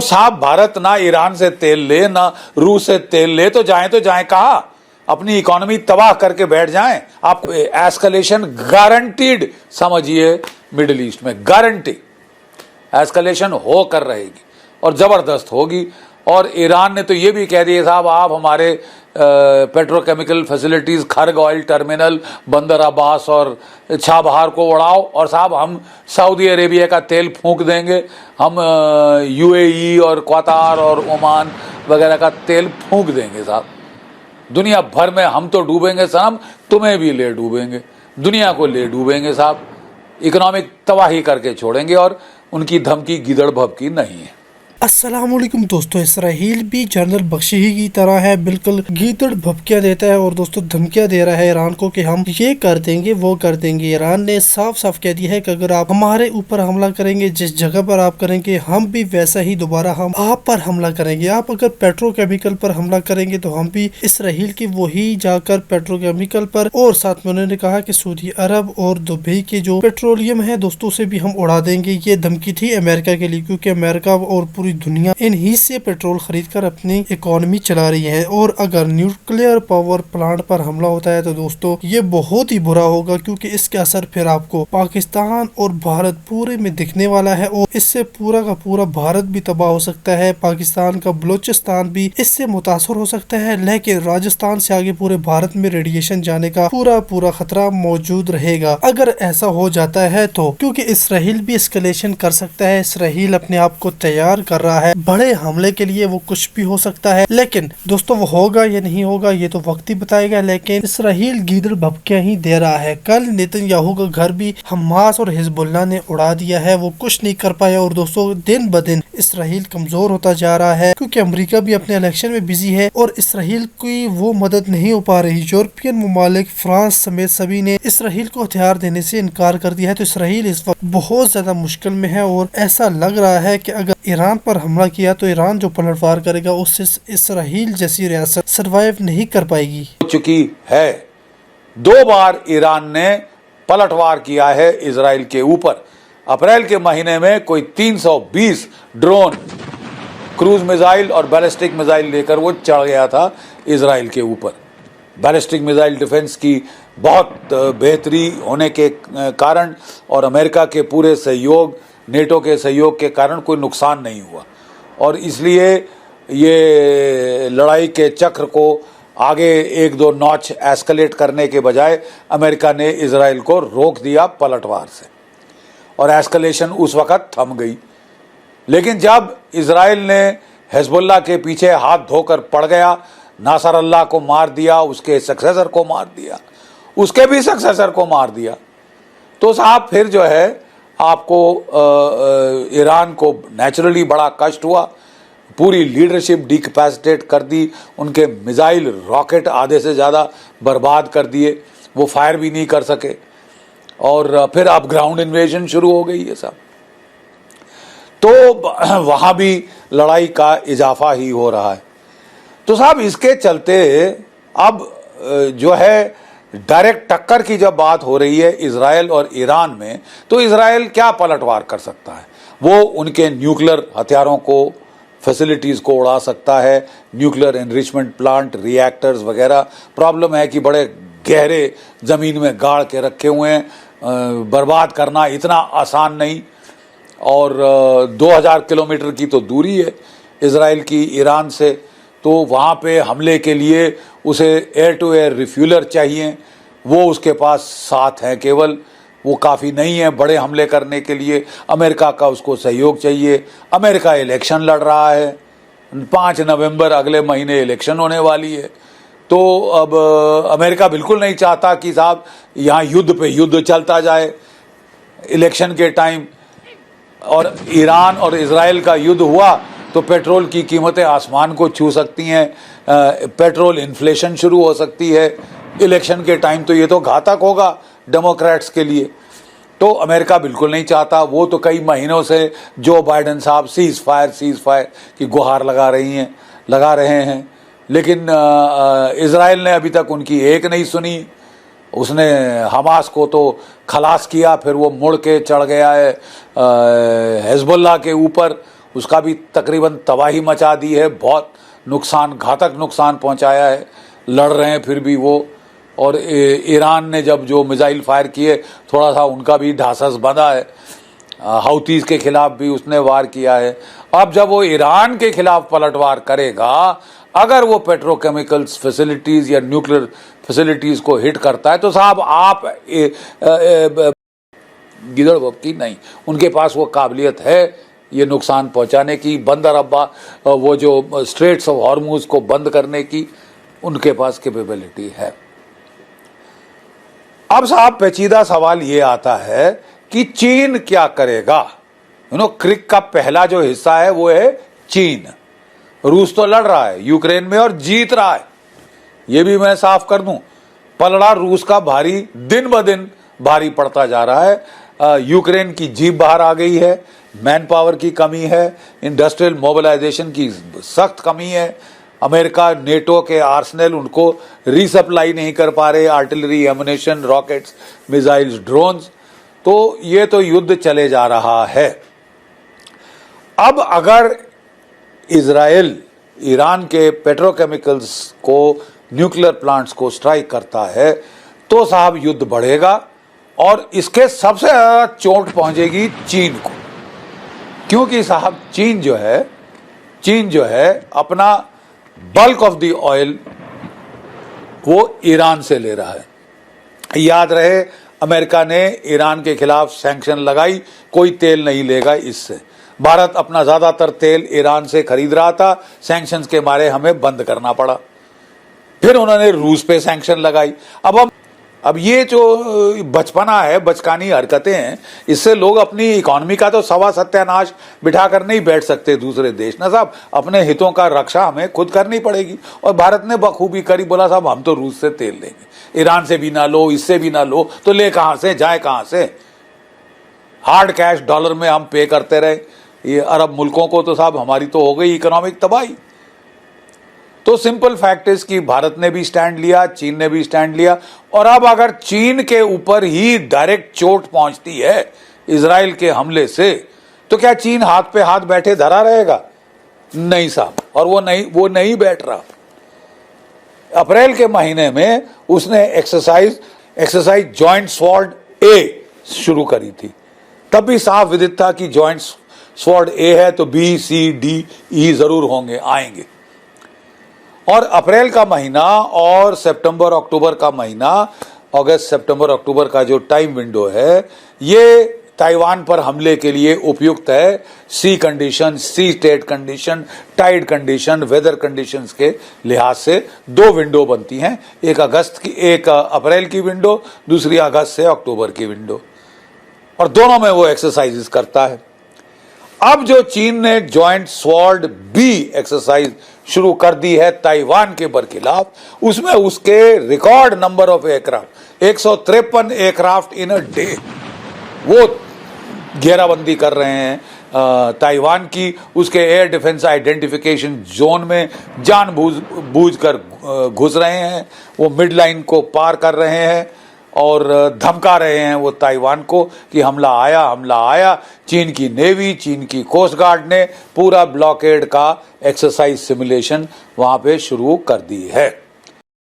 साहब भारत ना ईरान से तेल ले ना रूस से तेल ले तो जाए कहा, अपनी इकोनॉमी तबाह करके बैठ जाएं। आप एस्केलेशन गारंटीड समझिए, मिडिल ईस्ट में गारंटी एस्केलेशन हो कर रहेगी और जबरदस्त होगी। और ईरान ने तो ये भी कह दिया साहब आप हमारे पेट्रोकेमिकल फैसिलिटीज, खर्ग ऑयल टर्मिनल, बंदर अब्बास और छाबहार को उड़ाओ और साहब हम सऊदी अरेबिया का तेल फूंक देंगे, हम यूएई और क्वातार और ओमान वगैरह का तेल फूंक देंगे साहब। दुनिया भर में हम तो डूबेंगे साहब, तुम्हें भी ले डूबेंगे, दुनिया को ले डूबेंगे साहब, इकोनॉमिक तबाही करके छोड़ेंगे। और उनकी धमकी गिदड़ भभकी नहीं है। अस्सलामुअलैकुम दोस्तों, इसराइल भी जनरल बख्शी की तरह है, बिल्कुल गीदड़ भभकियां देता है और दोस्तों धमकियां दे रहा है ईरान को कि हम ये कर देंगे वो कर देंगे। ईरान ने साफ साफ कह दिया है कि अगर आप हमारे ऊपर हमला करेंगे, जिस जगह पर आप करेंगे हम भी वैसा ही दोबारा हम आप पर हमला करेंगे। आप अगर पेट्रोकेमिकल पर हमला करेंगे तो हम भी इसराइल की वही जाकर पेट्रोकेमिकल पर, और साथ में उन्होंने कहा कि सऊदी अरब और दुबई के जो पेट्रोलियम है दोस्तों से भी हम उड़ा देंगे। ये धमकी थी अमेरिका के लिए, क्योंकि अमेरिका और पूरी दुनिया इन्हीं से पेट्रोल खरीदकर अपनी इकोनॉमी चला रही है। और अगर न्यूक्लियर पावर प्लांट पर हमला होता है तो दोस्तों ये बहुत ही बुरा होगा, क्योंकि इसका असर फिर आपको पाकिस्तान और भारत पूरे में दिखने वाला है और इससे पूरा का पूरा भारत भी तबाह हो सकता है। पाकिस्तान का बलूचिस्तान भी इससे मुतासर हो सकता है, लेकिन राजस्थान से आगे पूरे भारत में रेडिएशन जाने का पूरा खतरा मौजूद रहेगा अगर ऐसा हो जाता है तो, क्योंकि इसराइल भी एस्केलेशन कर सकता है। इसराइल अपने आप को तैयार कर रहा है बड़े हमले के लिए, वो कुछ भी हो सकता है, लेकिन दोस्तों वो होगा या नहीं होगा ये तो वक्त ही बताएगा। लेकिन इसराइल गीदड़ भभकियां ही दे रहा है। कल नेतन्याहू का घर भी हमास और हिजबुल्लाह ने उड़ा दिया है, वो कुछ नहीं कर पाया। और दोस्तों दिन ब दिन इसराइल कमजोर होता जा रहा है, क्योंकि अमेरिका भी अपने इलेक्शन में बिजी है और इसराइल की वो मदद नहीं हो पा रही। यूरोपियन ममालिक फ्रांस समेत सभी ने इसराइल को हथियार देने से इनकार कर दिया है। तो इसराइल इस वक्त बहुत ज्यादा मुश्किल में है और ऐसा लग रहा है कि अगर ईरान पर हमला किया तो ईरान जो पलटवार करेगा उससे इसराइल जैसी रियासत सरवाइव नहीं कर पाएगी। चुकी है, 2 बार ईरान ने पलटवार किया है इजराइल के ऊपर। अप्रैल के महीने में कोई 320 ड्रोन, क्रूज मिसाइल और बैलिस्टिक मिसाइल लेकर वो चढ़ गया था इजराइल के ऊपर। बैलिस्टिक मिसाइल डिफेंस की बहुत बेहतरी होने के कारण और अमेरिका के पूरे सहयोग, नेटो के सहयोग के कारण कोई नुकसान नहीं हुआ और इसलिए ये लड़ाई के चक्र को आगे 1-2 नॉच एस्केलेट करने के बजाय अमेरिका ने इजराइल को रोक दिया पलटवार से और एस्केलेशन उस वक्त थम गई। लेकिन जब इजराइल ने हिजबुल्लाह के पीछे हाथ धोकर पड़ गया, नासर अल्लाह को मार दिया, उसके सक्सेसर को मार दिया, उसके भी सक्सेसर को मार दिया, तो साहब फिर जो है आपको ईरान को नेचुरली बड़ा कष्ट हुआ। पूरी लीडरशिप डिकैपेसिटेट कर दी, उनके मिसाइल रॉकेट आधे से ज़्यादा बर्बाद कर दिए, वो फायर भी नहीं कर सके और फिर अब ग्राउंड इन्वेजन शुरू हो गई है साहब। तो वहाँ भी लड़ाई का इजाफा ही हो रहा है। तो साहब इसके चलते अब जो है डायरेक्ट टक्कर की जब बात हो रही है इजराइल और ईरान में, तो इजराइल क्या पलटवार कर सकता है? वो उनके न्यूक्लियर हथियारों को, फैसिलिटीज़ को उड़ा सकता है, न्यूक्लियर एनरिचमेंट प्लांट, रिएक्टर्स वगैरह। प्रॉब्लम है कि बड़े गहरे ज़मीन में गाड़ के रखे हुए हैं, बर्बाद करना इतना आसान नहीं। और 2000 किलोमीटर की तो दूरी है इजराइल की ईरान से, तो वहाँ पे हमले के लिए उसे एयर टू एयर रिफ्यूलर चाहिए, वो उसके पास 7 हैं केवल, वो काफ़ी नहीं है बड़े हमले करने के लिए। अमेरिका का उसको सहयोग चाहिए। अमेरिका इलेक्शन लड़ रहा है, 5 नवंबर अगले महीने इलेक्शन होने वाली है। तो अब अमेरिका बिल्कुल नहीं चाहता कि साहब यहाँ युद्ध पे युद्ध चलता जाए इलेक्शन के टाइम। और ईरान और इजराइल का युद्ध हुआ तो पेट्रोल की कीमतें आसमान को छू सकती हैं, पेट्रोल इन्फ्लेशन शुरू हो सकती है इलेक्शन के टाइम, तो ये तो घातक होगा डेमोक्रेट्स के लिए। तो अमेरिका बिल्कुल नहीं चाहता। वो तो कई महीनों से जो बाइडेन साहब सीज फायर की गुहार लगा रहे हैं, लेकिन इजराइल ने अभी तक उनकी एक नहीं सुनी। उसने हमास को तो खलास किया, फिर वो मुड़ के चढ़ गया है हिजबुल्लाह के ऊपर उसका भी तकरीबन तबाही मचा दी है, बहुत नुकसान, घातक नुकसान पहुंचाया है। लड़ रहे हैं फिर भी वो। और ईरान ने जब जो मिसाइल फायर किए, थोड़ा सा उनका भी ढासस बंधा है। हाउतीज के खिलाफ भी उसने वार किया है। अब जब वो ईरान के खिलाफ पलटवार करेगा, अगर वो पेट्रोकेमिकल्स फैसिलिटीज या न्यूक्लियर फैसिलिटीज को हिट करता है, तो साहब आप गिदड़ भपकी नहीं, उनके पास वो काबिलियत है ये नुकसान पहुंचाने की, बंदर अब्बा वो जो स्ट्रेट्स ऑफ हॉर्मुज को बंद करने की उनके पास कैपेबिलिटी है। अब साहब पेचीदा सवाल ये आता है कि चीन क्या करेगा। क्रिक का पहला जो हिस्सा है वो है चीन। रूस तो लड़ रहा है यूक्रेन में और जीत रहा है, ये भी मैं साफ कर दूं। पलड़ा रूस का भारी दिन ब दिन भारी पड़ता जा रहा है। यूक्रेन की जीप बाहर आ गई है, मैन पावर की कमी है, इंडस्ट्रियल मोबिलाइजेशन की सख्त कमी है। अमेरिका नेटो के आर्सेनल उनको रीसप्लाई नहीं कर पा रहे, artillery, ammunition, rockets, missiles, drones. तो ये तो युद्ध चले जा रहा है। अब अगर इजराइल ईरान के पेट्रोकेमिकल्स को, न्यूक्लियर प्लांट्स को स्ट्राइक करता है, तो साहब युद्ध बढ़ेगा और इसके सबसे ज्यादा चोट पहुंचेगी चीन को। क्योंकि साहब चीन जो है अपना बल्क ऑफ द ऑयल वो ईरान से ले रहा है। याद रहे, अमेरिका ने ईरान के खिलाफ सैंक्शन लगाई, कोई तेल नहीं लेगा इससे। भारत अपना ज्यादातर तेल ईरान से खरीद रहा था, सैंक्शंस के मारे हमें बंद करना पड़ा। फिर उन्होंने रूस पे सैंक्शन लगाई। अब ये जो बचपना है, बचकानी हरकतें हैं, इससे लोग अपनी इकोनॉमी का तो सवा सत्यानाश बिठा कर नहीं बैठ सकते दूसरे देश। ना साहब, अपने हितों का रक्षा हमें खुद करनी पड़ेगी। और भारत ने बखूबी करी, बोला साहब हम तो रूस से तेल लेंगे, ईरान से भी ना लो, इससे भी ना लो, तो ले कहां से, जाए कहां से। हार्ड कैश डॉलर में हम पे करते रहे ये अरब मुल्कों को, तो साहब हमारी तो हो गई इकोनॉमिक तबाही। तो सिंपल फैक्ट इज कि भारत ने भी स्टैंड लिया, चीन ने भी स्टैंड लिया। और अब अगर चीन के ऊपर ही डायरेक्ट चोट पहुंचती है इजराइल के हमले से, तो क्या चीन हाथ पे हाथ बैठे धरा रहेगा? नहीं साहब, और वो नहीं बैठ रहा। अप्रैल के महीने में उसने एक्सरसाइज जॉइंट स्वॉर्ड ए शुरू करी थी। तब भी साफ विदित था कि जॉइंट स्वॉर्ड ए है तो बी, सी, डी, ई जरूर होंगे, आएंगे। और अप्रैल का महीना और सितंबर अक्टूबर का महीना, अगस्त सितंबर अक्टूबर का जो टाइम विंडो है, ये ताइवान पर हमले के लिए उपयुक्त है। Sea condition, sea state condition, tide condition, weather conditions के लिहाज से दो विंडो बनती हैं, एक अप्रैल की विंडो, दूसरी अगस्त से अक्टूबर की विंडो, और दोनों में वो एक्सरसाइजेस करता है। अब जो चीन ने जॉइंट स्वॉर्ड बी एक्सरसाइज शुरू कर दी है ताइवान के बरखिलाफ, उसमें उसके record number of aircraft, 153 aircraft in a day, वो घेराबंदी कर रहे हैं ताइवान की, उसके एयर डिफेंस आइडेंटिफिकेशन जोन में जानबूझ कर घुस रहे हैं, वो मिड लाइन को पार कर रहे हैं और धमका रहे हैं वो ताइवान को कि हमला आया। चीन की नेवी, चीन की कोस्ट गार्ड ने पूरा ब्लॉकेड का एक्सरसाइज सिमुलेशन वहां पे शुरू कर दी है।